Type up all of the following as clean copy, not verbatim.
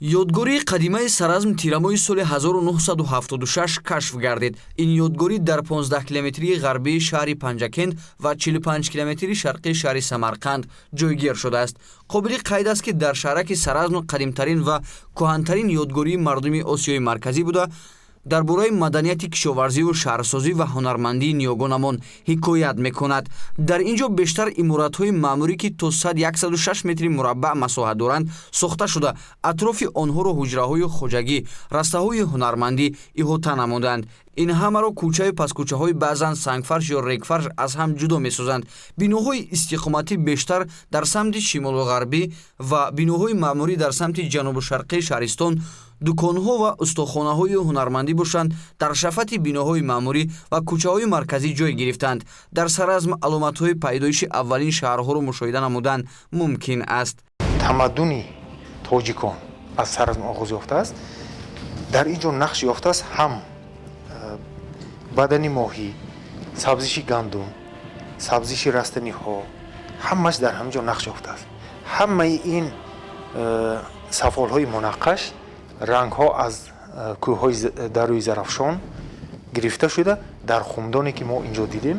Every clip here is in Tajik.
ёдгории қадимаи Саразм тирамои соли 1976 кашф гардид. Ин ёдгорӣ дар 15 километрии ғарбии шаҳри Панҷакент ва 45 километри шарқии шаҳри Самарқанд ҷойгир шудааст. Қобили қайд аст, ки дар шаҳраки Саразм қадимтарин ва кӯҳантарин ёдгории мардуми Осиёи марказӣ буда, дар бораи маданияти кишоварзиву шаҳрсозӣ ва ҳунармандии ниёгонамон ҳикоят мекунад. Дар ин ҷо бештар иморатҳои маъмурӣ, ки то 106 метри мураббаъ масоҳат доранд, сохта шуда, атрофи онҳоро ҳуҷраҳои хоҷагӣ, растаҳои ҳунармандӣ иҳота намуданд. ин ҳамаро кӯчаю паскӯчаҳои баъзан сангфарш ё регфарш аз ҳам ҷудо месозанд. Биноҳои истиқоматӣ бештар дар самти шимолуғарбӣ ва биноҳои маъмурӣ дар самти ҷанубушарқии шаҳристон, дуконҳо ва устохонаҳои ҳунармандӣ бошанд, дар шафати биноҳои маъмурӣ ва кӯчаҳои марказӣ ҷой гирифтанд. Дар Саразм аломатҳои пайдоиши аввалин шаҳрҳоро мушоҳида намудан мумкин аст. тамаддуни тоҷикон аз Саразм оғоз ёфтааст. дар ин ҷо нақш ёфтааст ҳам бадани моҳӣ, сабзиши гандум, сабзиши растаниҳо, ҳамаш дар ҳамҷо нақш ёфтааст. ҳамаи ин сафолҳои мунаққаш, рангҳо аз кӯҳҳои дарӯи зарафшон гирифта шуда дар хумдоне ки мо инҷо дидем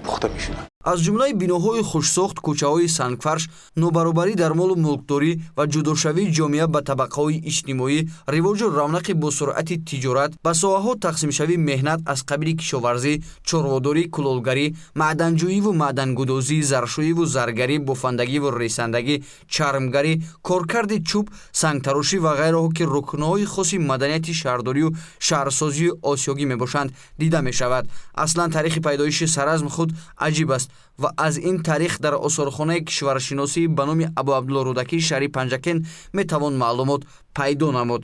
пухта мешуданд. аз ҷумлаи биноҳои хушсохт, кӯчаҳои сангфарш, нобаробарӣ дар молу мулкдорӣ ва ҷудошавии ҷомеа ба табақаҳои иҷтимоӣ, ривоҷу равнақи босуръати тиҷорат, ба соҳаҳо тақсимшавии меҳнат аз қабили кишоварзӣ, чорводорӣ, кулолгарӣ, маъданҷӯиву маъдангудозӣ, заршӯиву заргарӣ, бофандагиву ресандагӣ, чармгарӣ, коркарди чӯб, сангтарошӣ ва ғайраҳо, ки рукнҳои хоси маданияти шаҳрдорию шаҳрсозию осиёгӣ мебошанд, дида мешавад. Аслан таърихи пайдоиши Саразм худ аҷиб аст ва аз ин таърих дар осорхонаи кишваршиносӣ ба номи Абу Абдулло Рӯдакии шаҳри Панҷакент метавон маълумот пайдо намуд.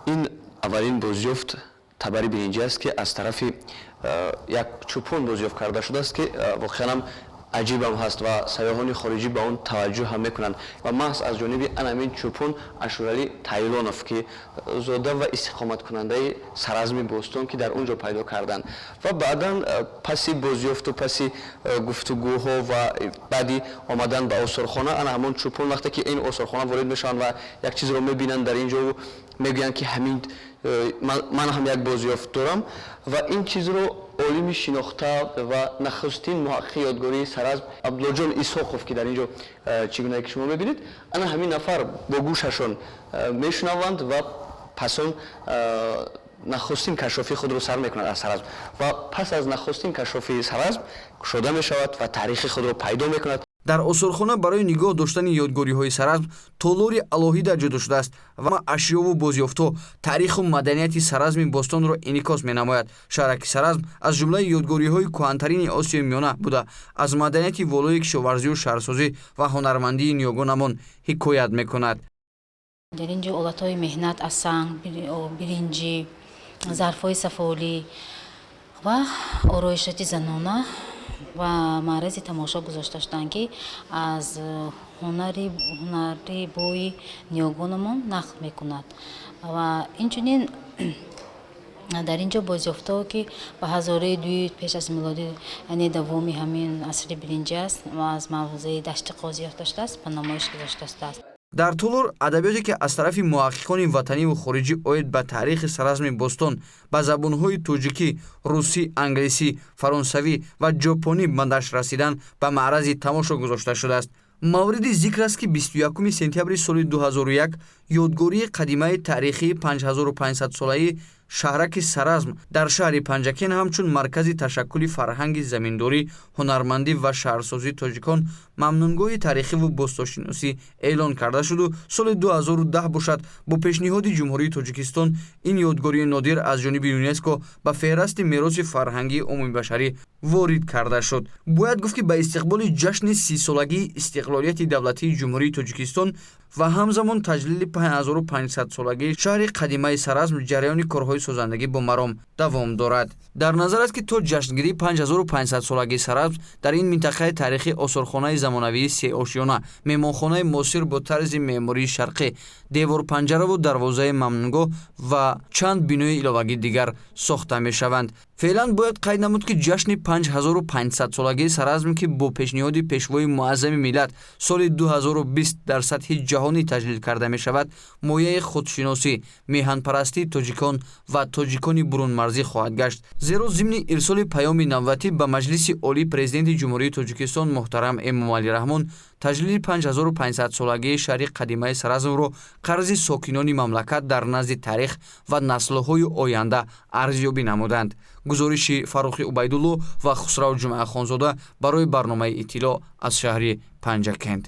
ин аввалин бозёфт табари биринҷӣ аст, ки аз тарафи як чӯпон бозёфт карда шудааст, ки воқеан аҷибам ҳаст ва сайёҳони хориҷӣ ба он таваҷҷӯҳ ҳам мекунанд ва маҳз аз ҷониби анамин чӯпон Ашуралӣ Тайлонов, ки зода ва истиқоматкунандаи Саразми Бостон, ки дар он ҷо пайдо карданд ва баъдан паси бозёфту паси гуфтугӯҳо ва баъди омадан ба осорхона ана ҳамон чӯпон вақте ки ин осорхона ворид мешаванд ва як чизро мебинанд дар ин ҷо мегӯянд, ки ҳамин ман ҳам як бозёфт дорам ва ин чизро олими шинохта ва нахустин муҳаққиқи ёдгории Саразм Абдуллоҷон Исоқов, ки дар ин ҷо чӣ гуна ки шумо мебинед, ана ҳамин нафар бо гӯшашон мешунаванд ва пасон нахустин кашофии худро сар мекунад аз Саразм ва пас аз нахустин кашофии Саразм кушода мешавад ва таърихи худро пайдо мекунад. дар осорхона барои нигоҳ доштани ёдгориҳои Саразм толори алоҳида ҷудо шудааст ва ашёву бозёфтҳо таъриху маданияти Саразми Бостонро инъикос менамояд. шаҳраки Саразм аз ҷумлаи ёдгориҳои кӯҳантарини Осиёи Миёна буда, аз маданияти волои кишоварзию шаҳрсозӣ ва ҳунармандии ниёгонамон ҳикоят мекунад. дар ин ҷо олатҳои меҳнат аз санг, биринҷӣ, зарфҳои сафолӣ ва ороишати занона ва маърази тамошо гузошта шуданд, ки аз ҳунари бои ниёгонамон нақл мекунад ва инчунин дар ин ҷо бозёфтҳо, ки ба ҳазораи дуи пеш аз милодӣ, яъне давоми ҳамин асри биринҷӣ аст ва аз мавзеи дашти Қозӣ ёфташудааст, ба намоиш гузошта шудааст. дар Толор адабиёте, ки аз тарафи муҳаққиқони ватаниву хориҷӣ оид ба таърихи Саразми Бостон ба забонҳои тоҷикӣ, русӣ, англисӣ, фаронсавӣ ва ҷопонӣ ба нашр расидан, ба маърази тамошо гузошта шудааст. мавриди зикр аст, ки 21 сентябри соли 2001 ёдгории қадимаи таърихии 5500 солаи шаҳраки Саразм дар шаҳри Панҷакент ҳамчун маркази ташаккули фарҳанги заминдорӣ, ҳунармандӣ ва шаҳрсозии тоҷикон мамнунгоҳи таърихиву бостоншиносӣ эълон карда шуду соли 2010 бошад бо пешниҳоди Ҷумҳурии Тоҷикистон ин ёдгории нодир аз ҷониби ЮНЕСКО ба феҳрасти мероси фарҳангии умумибашарӣ ворид карда шуд. бояд гуфт, ки ба истиқболи ҷашни 30-солагии истиқлолияти давлатии Ҷумҳурии Тоҷикистон ва ҳамзамон таҷлили 5500 солагии шаҳри қадимаи Саразм ҷараёни корҳои созандагӣ бо маром давом дорад. дар назар аст, ки то ҷашнгирии 5500 солагии Саразм дар ин минтақаи таърихи осорхонаи замонавии Сеошиёна, меҳмонхонаи муосир бо тарзи меъмории шарқӣ, деворпанҷараву дарвозаи мамнунгоҳ ва чанд бинои иловагии дигар сохта мешаванд. феълан бояд қайд намуд ки ҷашни 5500 солагии Саразм ки бо пешниҳоди пешвои муаззами миллат соли 2020 дар сатҳи ҷаҳонӣ таҷлил карда мешавад, мояи худшиносӣ, меҳанпарастии тоҷикон ва тоҷикони бурунмарзӣ хоҳад гашт. Зеро зимни ирсоли паёми навбатӣ ба Маҷлиси олии президенти Ҷумҳурии Тоҷикистон муҳтарам Эмомалӣ Раҳмон таҷлили 5500 солагии шаҳри қадимаи Саразмро қарзи сокинони мамлакат дар назди тарих ва наслҳои оянда арзёбӣ намуданд. гузориши Фаррухи Убайдулло ва Хусрав Ҷумъахонзода барои барномаи иттилоъ аз шаҳри Панҷакент.